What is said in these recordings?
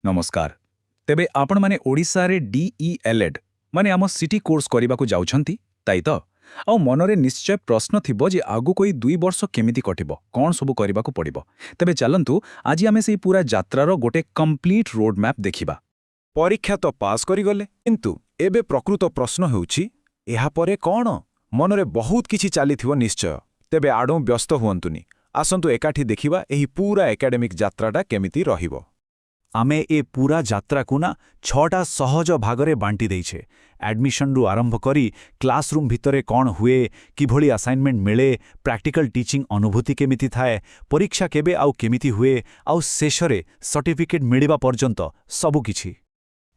नमस्कार तेबे आपण माने ओडिसा रे डीईएलएड माने आम सिटी कोर्स करबाकू जाउछंती ताई तो आ मनरे निश्चय प्रश्न थिबो जे आगु कोई 2 वर्ष केमिति कटिबो कोन सब करबाकू पड़िबो तेबे चलंतु आज आमे सेई पूरा यात्रार गोटे कंप्लीट रोड मैप देखिबा। परीक्षा तो पास करिगले किंतु एबे प्रकृत प्रश्न हेउछि एहा परे कोन मनरे बहुत किछि चालिथिबो निश्चय तेबे आडो व्यस्त हुअंतुनी आसंतु एकाठी देखिबा एही पूरा एकेडमिक यात्राटा केमिति रहिबो। आमे ए पूरा यात्रा को ना 6टा सहज भागरे बांटी देइछे। एडमिशन रु आरंभ करी क्लासरूम भितरे कौन हुए किभली असाइनमेंट मिले प्रैक्टिकल टीचिंग अनुभूति केमिति थाए परीक्षा केबे आउ केमिति हुए आउ शेषरे सर्टिफिकेट मिलिबा पर्यंत सबु किछि।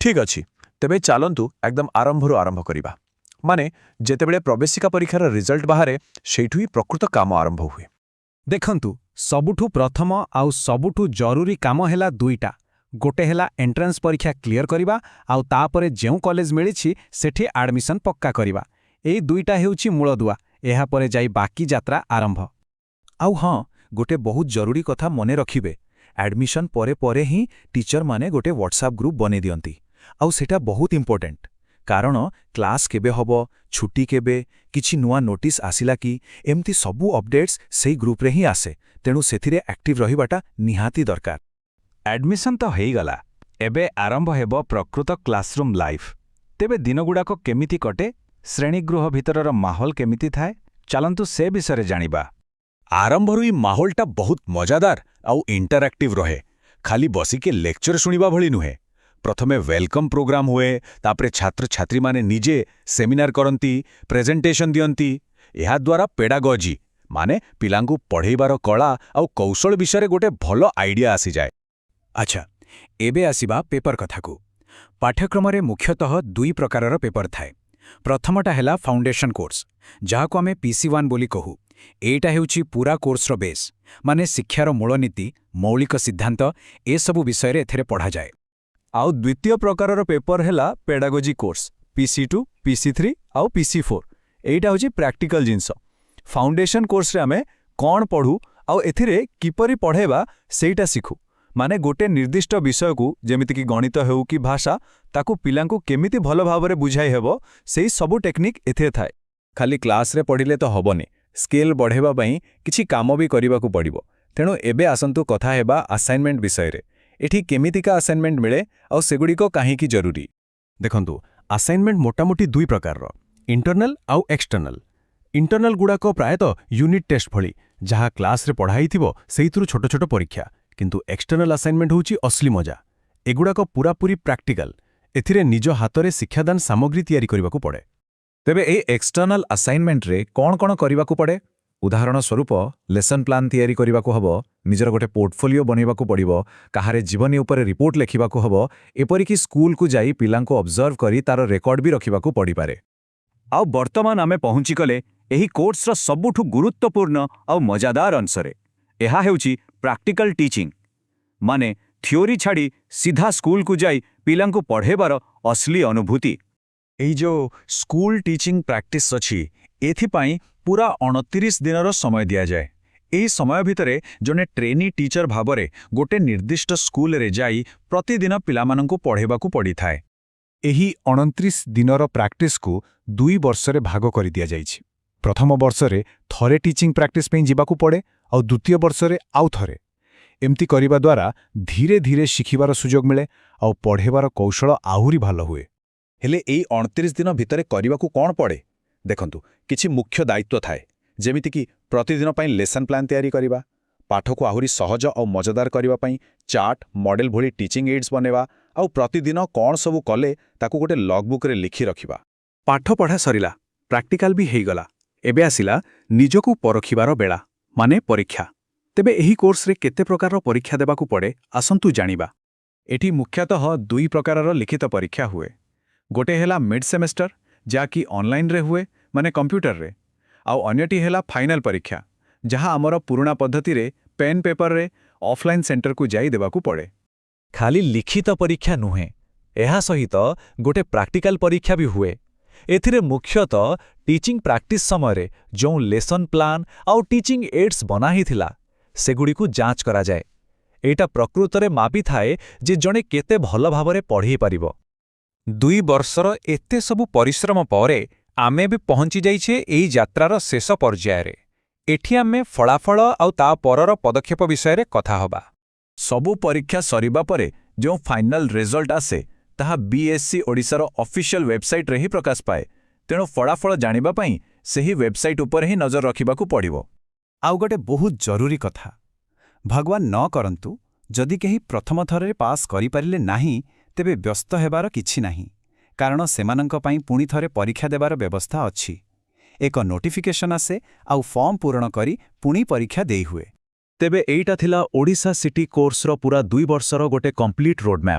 ठीक अछि तेबे चालंतु एकदम आरंभरो आरंभ करिबा माने जेतेबेले प्रवेशिका परीक्षार रिजल्ट बाहारे सेठुई प्रकृत काम आरंभ हुए। देखंतु सबुठु प्रथम आउ सबुठु जरूरी काम हेला दुईटा गोटे हेला एंट्रेंस परीक्षा क्लियर करिबा आउ तापरे जेउ कॉलेज मिलिछि सेठी एडमिशन पक्का करिबा। एई दुईटा हेउछि मूलदुआ एहा परे जाई बाकी यात्रा आरंभ। आउ हां गोटे बहुत जरूरी कथा मने रखिबे एडमिशन परे परे ही टीचर माने गोटे व्हाट्सएप ग्रुप बने दियंती आउ सेटा बहुत इंपोर्टेंट कारण क्लास केबे हबो छुट्टी केबे किछि नुआ नोटिस आसिला कि एमती सबु अपडेट्स सेई ग्रुप रे ही आसे तेणु सेथिरे एक्टिव रहिबाटा निहाती दरकार। एडमिशन तो हेइगला एबे आरंभ हेबो प्रकृत क्लासरूम लाइफ। तेबे दिनगुडाको केमिति कटे श्रेणीगृह भितरर माहौल केमिति थाए चलंतु से विषय जानिबा। आरंभरु ई माहौलटा बहुत मजादार आउ इंटरैक्टिव रहे खाली बसिके लेक्चर सुनिबा भली नुहे। प्रथमे वेलकम प्रोग्राम हुए तापरे छात्र छात्री माने निजे सेमिनार करंती प्रेजेंटेशन दियंती एहा द्वारा पेडागॉजी माने पिलांगु पढेइबार कला आउ कौशल विषय गोटे भलो आइडिया आसी जाए। अच्छा एबे आसीबा पेपर कथाकू। पाठ्यक्रम रे मुख्यतः दुई प्रकारर पेपर थाए। प्रथमटा हेला फाउंडेशन कोर्स जाहाको आमे PC1 बोली कहू। एटा हेउछि पूरा कोर्सर बेस माने शिक्षार मूलनीति मौलिक सिद्धांत ए सबु विषय रे एथरे पढ़ा जाए। आउ द्वितीय प्रकारर पेपर हेला पेडागॉजी कोर्स PC2 PC3 आउ PC4 एटा होछि प्रैक्टिकल जिंस। फाउंडेशन कोर्स रे आमे कोन पढू आउ एथिरे किपरि पढेबा सेटा सिखु माने गोटे निर्दिष्ट विषय को जेमिति कि गणित हेउ कि भाषा ताकू पिलांकु केमिति भलो भाबरे बुझाई हेबो सेही सबु टेक्निक एथे थाए। खाली क्लास रे पढिले तो हबोनी स्किल बढ़ेबा पई किछि काम भी करिबाकू पड़िबो। तेणु एबे आसंतु कथा हेबा असाइनमेंट विषय रे एठी केमितिका असाइनमेंट मिले आउ सेगुडी को काहे की जरूरी। देखंतु असाइनमेंट मोटामोटी दुई प्रकारर इंटरनल आउ एक्सटर्नल। इंटरनल गुडाको प्रायतः यूनिट टेस्ट भली जहा क्लास रे पढ़ाई थिबो सेहितुरु छोट छोट परीक्षा किंतु एक्सटर्नल असाइनमेंट होउची असली मजा एगुडाको पूरापूरी प्रैक्टिकल एथिरे निज हातरे शिक्षादान सामग्री तैयारी करबाकू पड़े। तेबे ए एक्सटर्नल असाइनमेंट रे कोन कोन करबाकू पड़े उदाहरण स्वरूप लेसन प्लान तैयारी करबाकू हबो निजर गोटे पोर्टफोलियो बनेबाकू पड़िबो काहारे जीवनी ऊपर रिपोर्ट लेखिबाकू हबो एपरि कि स्कूल को जाई पिलांको ऑब्जर्व करी तार रेकॉर्ड भी रखिबाकू पड़ी पारे। आउ वर्तमान आमे पहुंची गले एही कोर्सर सबुठु गुरुत्वपूर्ण आउ मजादार अंशरे एहा हेउची प्रैक्टिकल टीचिंग माने थ्योरी छाड़ी सीधा स्कूल को जाई पिलांकु पढ़ेबार असली अनुभूति। एई जो स्कूल टीचिंग प्रैक्टिस अछि एथिपाई पूरा 29 दिनर समय दिया जाए। एही समय भितरे जने ट्रेनी टीचर भाबरे गोटे निर्दिष्ट स्कूल रे जाई प्रतिदिन पिलामानंकु पढ़ेबाकू पड़ी थाए। एही 29 दिनर प्रैक्टिस को 2 वर्षरे भाग करि दिया जाइछि। प्रथम वर्षरे थरे टीचिंग प्रैक्टिस पे जिबाकू पड़े और द्वितीय वर्षरे आउ थरे एमती करिबा द्वारा धीरे धीरे शिखिबार सुजोग मिले और पढ़ेबार कौशल आहुरी भालो हुए। हेले एई 29 दिन भितरे करिबाकू कोन पड़े देखंतु किछि मुख्य दायित्व थाए जेमिति कि प्रतिदिन पई लेसन प्लान तैयारी करिबा पाठ को आहुरी सहज और मजादार करिबा पई चार्ट मॉडल भली टीचिंग एड्स बनेबा और प्रतिदिन कोन सबु कले ताकू गोटे लॉगबुक रे लिखि रखिबा। पाठ पढ़ा सरिला प्रैक्टिकल भी हेगला एबे आसिला निजकू परखिबार बेला माने परीक्षा। तेबे एही कोर्स रे केते प्रकार परीक्षा देबाकू पड़े आसंतु जानिबा। एठी मुख्यतः 2 प्रकारर लिखित परीक्षा हुए गोटे हेला मिड सेमेस्टर जाकि ऑनलाइन रे हुए माने कंप्यूटर रे आउ अन्यटी हेला फाइनल परीक्षा जहा हमर पुराना पद्धति रे पेन पेपर रे ऑफलाइन सेंटर को जाई देबाकू पड़े। खाली लिखित परीक्षा नुहे एहा सहित गोटे प्रैक्टिकल परीक्षा भी हुए। एथिरे मुख्यतः टीचिंग प्रैक्टिस समय जो लेसन प्लान आउ टीचिंग एड्स बना ही थिला सेगुडी को जांच करा जाए। ଏଇଟା ପ୍ରକୃତରେ ମାପିଥାଏ ଯେ ଜଣେ କେତେ ଭଲ ଭାବରେ ପଢ଼େଇ ପାରିବ। 2 ବର୍ଷର ଏତେ ସବୁ ପରିଶ୍ରମ ପରେ ଆମେ ବି ପହଞ୍ଚି ଯାଇଛେ ଏହି ଯାତ୍ରାର ଶେଷ ପର୍ଯ୍ୟାୟରେ। ଏଠି ଆମେ ଫଳାଫଳ ଆଉ ତା ପରର ପଦକ୍ଷେପ ବିଷୟରେ କଥା ହେବା। ସବୁ ପରୀକ୍ଷା ସରିବା ପରେ ଯେଉଁ ଫାଇନାଲ ରେଜଲ୍ଟ ଆସେ ତାହା BSc ଓଡ଼ିଶାର ଅଫିସିଆଲ ୱେବସାଇଟ୍ରେ ହିଁ ପ୍ରକାଶ ପାଏ। ତେଣୁ ଫଳାଫଳ ଜାଣିବା ପାଇଁ ସେହି ୱେବସାଇଟ୍ ଉପରେ ହିଁ ନଜର ରଖିବାକୁ ପଡ଼ିବ। ଆଉ ଗୋଟେ ବହୁତ ଜରୁରୀ କଥା, ଭଗବାନ ନ କରନ୍ତୁ ଯଦି କେହି ପ୍ରଥମ ଥରରେ ପାସ୍ କରିପାରିଲେ ନାହିଁ ତେବେ ବ୍ୟସ୍ତ ହେବାର କିଛି ନାହିଁ, କାରଣ ସେମାନଙ୍କ ପାଇଁ ପୁଣି ଥରେ ପରୀକ୍ଷା ଦେବାର ବ୍ୟବସ୍ଥା ଅଛି। ଏକ ନୋଟିଫିକେସନ୍ ଆସେ ଆଉ ଫର୍ମ ପୂରଣ କରି ପୁଣି ପରୀକ୍ଷା ଦେଇହୁଏ। ତେବେ ଏଇଟା ଥିଲା ଓଡ଼ିଶା ସିଟି କୋର୍ସର ପୁରା 2 ବର୍ଷର ଗୋଟେ କମ୍ପ୍ଲିଟ୍ ରୋଡମ୍ୟାପ୍।